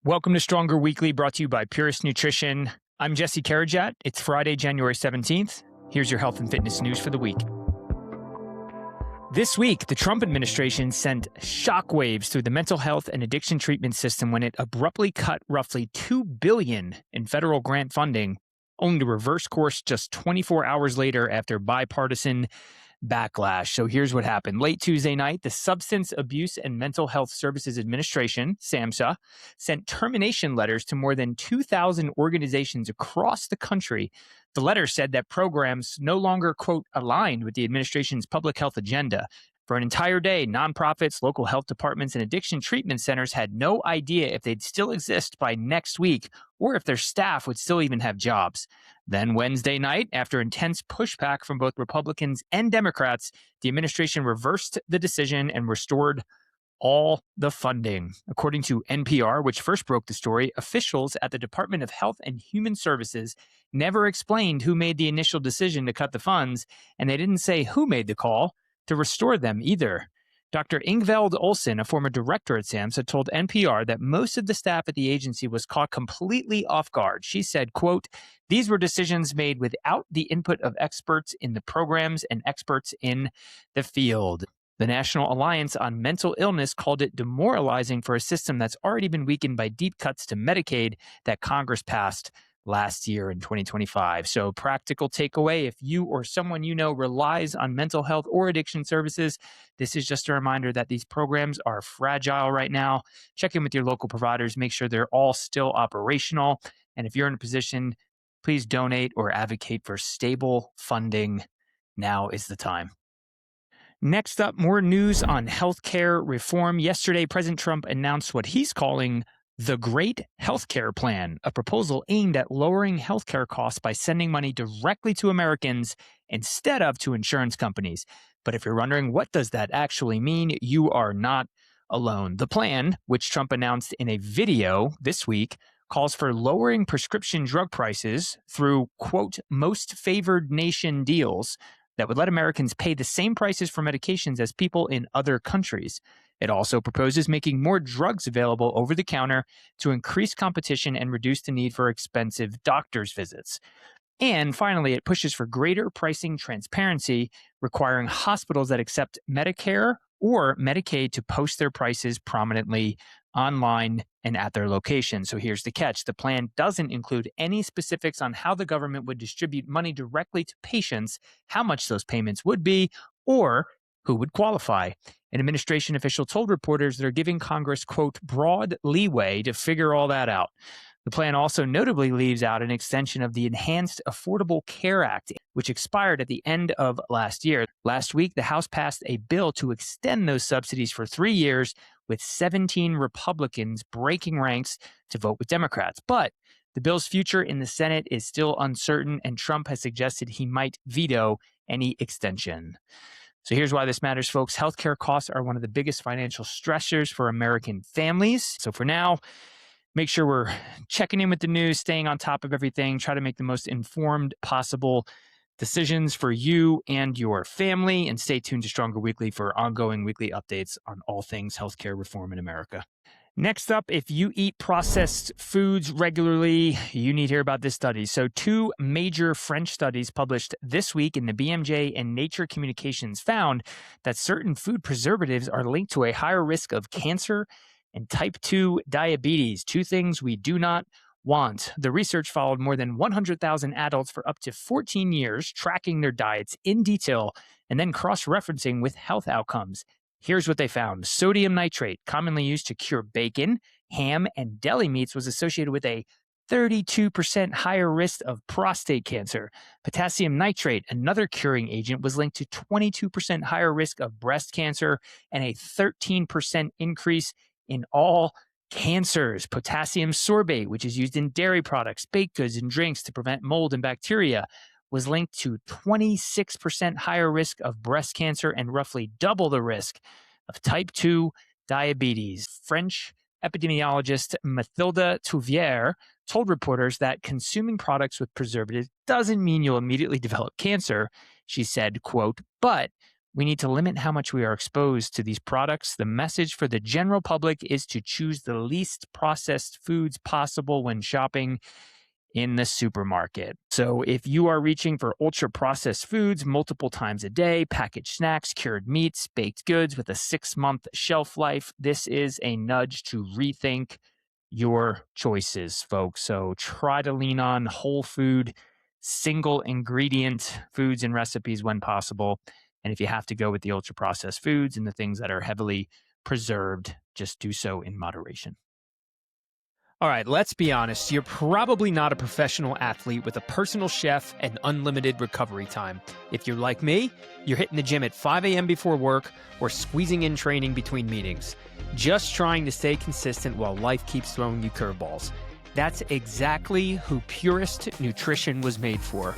Welcome to Stronger Weekly, brought to you by Purist Nutrition. I'm Jesse Karajat. It's Friday, January 17th. Here's your health and fitness news for the week. This week, the Trump administration sent shockwaves through the mental health and addiction treatment system when it abruptly cut roughly $2 billion in federal grant funding, only to reverse course just 24 hours later after bipartisan backlash. So here's what happened. Late Tuesday night, the Substance Abuse and Mental Health Services Administration, SAMHSA, sent termination letters to more than 2,000 organizations across the country. The letter said that programs no longer, quote, aligned with the administration's public health agenda. For an entire day, nonprofits, local health departments, and addiction treatment centers had no idea if they'd still exist by next week or if their staff would still even have jobs. Then Wednesday night, after intense pushback from both Republicans and Democrats, the administration reversed the decision and restored all the funding. According to NPR, which first broke the story, officials at the Department of Health and Human Services never explained who made the initial decision to cut the funds, and they didn't say who made the call to restore them either. Dr. Ingveld Olsen, a former director at SAMHSA, told NPR that most of the staff at the agency was caught completely off guard. She said, quote, "These were decisions made without the input of experts in the programs and experts in the field." The National Alliance on Mental Illness called it demoralizing for a system that's already been weakened by deep cuts to Medicaid that Congress passed last year in 2025. So, practical takeaway: if you or someone you know relies on mental health or addiction services, this is just a reminder that these programs are fragile right now. Check in with your local providers, make sure they're all still operational. And if you're in a position, please donate or advocate for stable funding. Now is the time. Next up, more news on healthcare reform. Yesterday, President Trump announced what he's calling the Great Healthcare Plan, a proposal aimed at lowering healthcare costs by sending money directly to Americans instead of to insurance companies. But if you're wondering what does that actually mean, you are not alone. The plan, which Trump announced in a video this week, calls for lowering prescription drug prices through, quote, most favored nation deals that would let Americans pay the same prices for medications as people in other countries. It also proposes making more drugs available over the counter to increase competition and reduce the need for expensive doctor's visits. And finally, it pushes for greater pricing transparency, requiring hospitals that accept Medicare or Medicaid to post their prices prominently online and at their location. So here's the catch. The plan doesn't include any specifics on how the government would distribute money directly to patients, how much those payments would be, or who would qualify. An administration official told reporters they're giving Congress, quote, broad leeway to figure all that out. The plan also notably leaves out an extension of the Enhanced Affordable Care Act, which expired at the end of last year. Last week, the House passed a bill to extend those subsidies for 3 years, with 17 Republicans breaking ranks to vote with Democrats. But the bill's future in the Senate is still uncertain, and Trump has suggested he might veto any extension. So here's why this matters, folks. Healthcare costs are one of the biggest financial stressors for American families. So for now, make sure we're checking in with the news, staying on top of everything, try to make the most informed possible decisions for you and your family, and stay tuned to Stronger Weekly for ongoing weekly updates on all things healthcare reform in America. Next up, if you eat processed foods regularly, you need to hear about this study. So 2 major French studies published this week in the BMJ and Nature Communications found that certain food preservatives are linked to a higher risk of cancer and type 2 diabetes, 2 things we do not want. The research followed more than 100,000 adults for up to 14 years, tracking their diets in detail and then cross-referencing with health outcomes. Here's what they found. Sodium nitrate, commonly used to cure bacon, ham, and deli meats, was associated with a 32% higher risk of prostate cancer. Potassium nitrate, another curing agent, was linked to 22% higher risk of breast cancer and a 13% increase in all cancers. Potassium sorbate, which is used in dairy products, baked goods, and drinks to prevent mold and bacteria, was linked to 26% higher risk of breast cancer and roughly double the risk of type 2 diabetes. French epidemiologist Mathilde Touvière told reporters that consuming products with preservatives doesn't mean you'll immediately develop cancer. She said, quote, but We need to limit how much we are exposed to these products. The message for the general public is to choose the least processed foods possible when shopping in the supermarket. So if you are reaching for ultra processed foods multiple times a day, packaged snacks, cured meats, baked goods with a 6-month shelf life, this is a nudge to rethink your choices, folks. So try to lean on whole food, single ingredient foods and recipes when possible. And if you have to go with the ultra processed foods and the things that are heavily preserved, just do so in moderation. All right, let's be honest. You're probably not a professional athlete with a personal chef and unlimited recovery time. If you're like me, you're hitting the gym at 5 a.m. before work or squeezing in training between meetings, just trying to stay consistent while life keeps throwing you curveballs. That's exactly who Purist Nutrition was made for.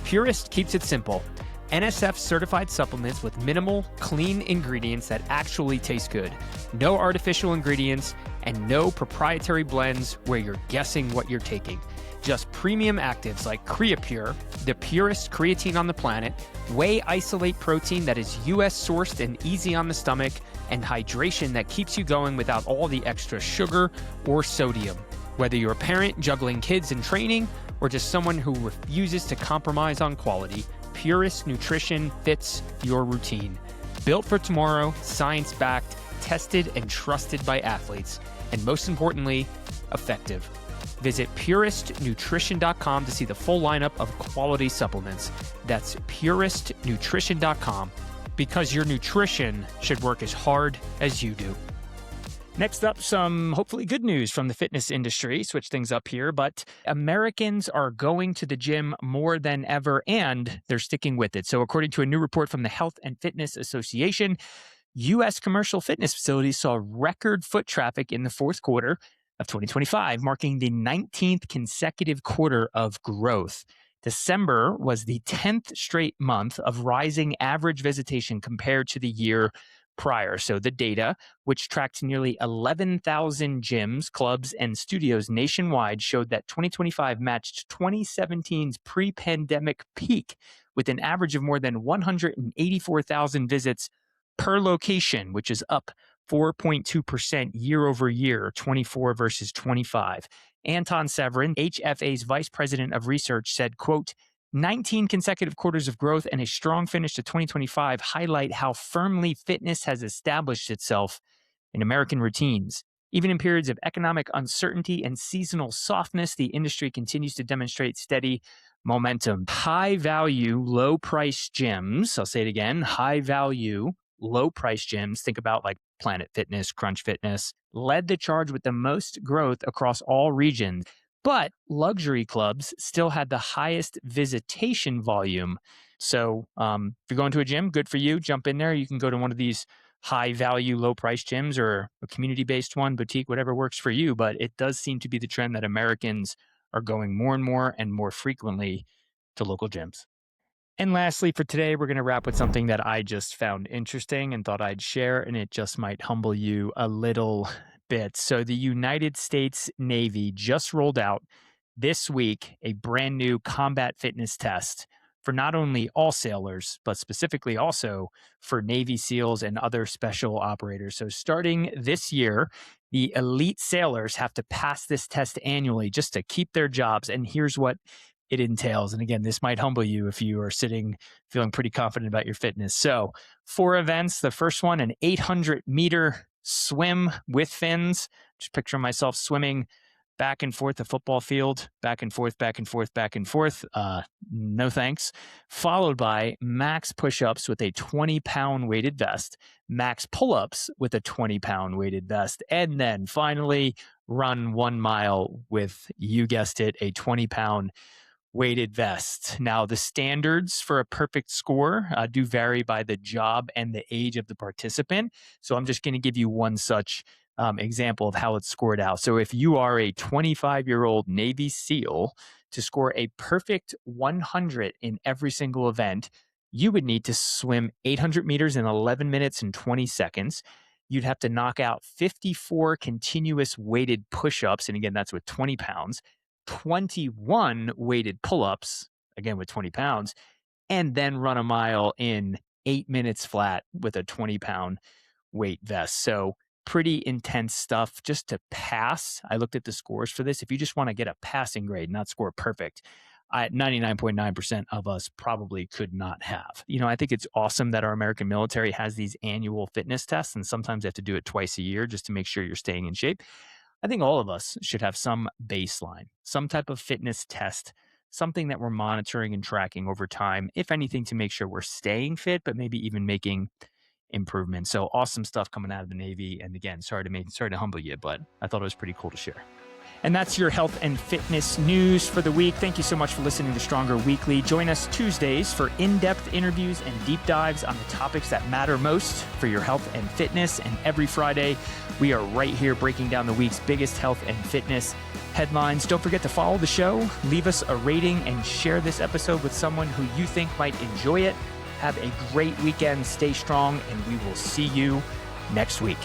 Purist keeps it simple. NSF certified supplements with minimal, clean ingredients that actually taste good. No artificial ingredients and no proprietary blends where you're guessing what you're taking. Just premium actives like Creapure, the purest creatine on the planet, whey isolate protein that is US sourced and easy on the stomach, and hydration that keeps you going without all the extra sugar or sodium. Whether you're a parent juggling kids and training or just someone who refuses to compromise on quality, Purist Nutrition fits your routine. Built for tomorrow, science-backed, tested and trusted by athletes, and most importantly, effective. Visit puristnutrition.com to see the full lineup of quality supplements. That's puristnutrition.com, because your nutrition should work as hard as you do. Next up, some hopefully good news from the fitness industry. Switch things up here, but Americans are going to the gym more than ever, and they're sticking with it. So according to a new report from the Health and Fitness Association, U.S. commercial fitness facilities saw record foot traffic in the fourth quarter of 2025, marking the 19th consecutive quarter of growth. December was the 10th straight month of rising average visitation compared to the year prior. So the data, which tracked nearly 11,000 gyms, clubs, and studios nationwide, showed that 2025 matched 2017's pre-pandemic peak with an average of more than 184,000 visits per location, which is up 4.2% year over year, 24 versus 25. Anton Severin, HFA's vice president of research, said, quote, 19 consecutive quarters of growth and a strong finish to 2025 highlight how firmly fitness has established itself in American routines. Even in periods of economic uncertainty and seasonal softness, the industry continues to demonstrate steady momentum. High-value, low-price gyms, I'll say it again, high-value, low-price gyms, think about like Planet Fitness, Crunch Fitness, led the charge with the most growth across all regions. But luxury clubs still had the highest visitation volume. So if you're going to a gym, good for you. Jump in there. You can go to one of these high value, low price gyms or a community based one, boutique, whatever works for you. But it does seem to be the trend that Americans are going more and more frequently to local gyms. And lastly, for today, we're going to wrap with something that I just found interesting and thought I'd share, and it just might humble you a little bit. So the United States Navy just rolled out this week a brand new combat fitness test for not only all sailors, but specifically also for Navy SEALs and other special operators. So starting this year, the elite sailors have to pass this test annually just to keep their jobs. And here's what it entails. And again, this might humble you if you are sitting feeling pretty confident about your fitness. So 4 events. The first one, an 800-meter swim with fins. Just picture myself swimming back and forth the football field, back and forth, back and forth, back and forth. No thanks. Followed by max push-ups with a 20-pound weighted vest, max pull-ups with a 20-pound weighted vest, and then finally run 1 mile with, you guessed it, a 20-pound weighted vest. Now, the standards for a perfect score do vary by the job and the age of the participant. So I'm just going to give you one such example of how it's scored out. So if you are a 25-year-old Navy SEAL, to score a perfect 100 in every single event, you would need to swim 800 meters in 11 minutes and 20 seconds. You'd have to knock out 54 continuous weighted push-ups. And again, that's with 20 pounds. 21 weighted pull-ups, again with 20 pounds, and then run a mile in 8 minutes flat with a 20-pound weight vest. So pretty intense stuff just to pass. I looked at the scores for this. If you just want to get a passing grade, not score perfect, 99.9% of us probably could not have. I think it's awesome that our American military has these annual fitness tests, and sometimes they have to do it twice a year just to make sure you're staying in shape. I think all of us should have some baseline, some type of fitness test, something that we're monitoring and tracking over time, if anything, to make sure we're staying fit, but maybe even making improvements. So awesome stuff coming out of the Navy. And again, sorry to humble you, but I thought it was pretty cool to share. And that's your health and fitness news for the week. Thank you so much for listening to Stronger Weekly. Join us Tuesdays for in-depth interviews and deep dives on the topics that matter most for your health and fitness. And every Friday, we are right here breaking down the week's biggest health and fitness headlines. Don't forget to follow the show, leave us a rating, and share this episode with someone who you think might enjoy it. Have a great weekend. Stay strong, and we will see you next week.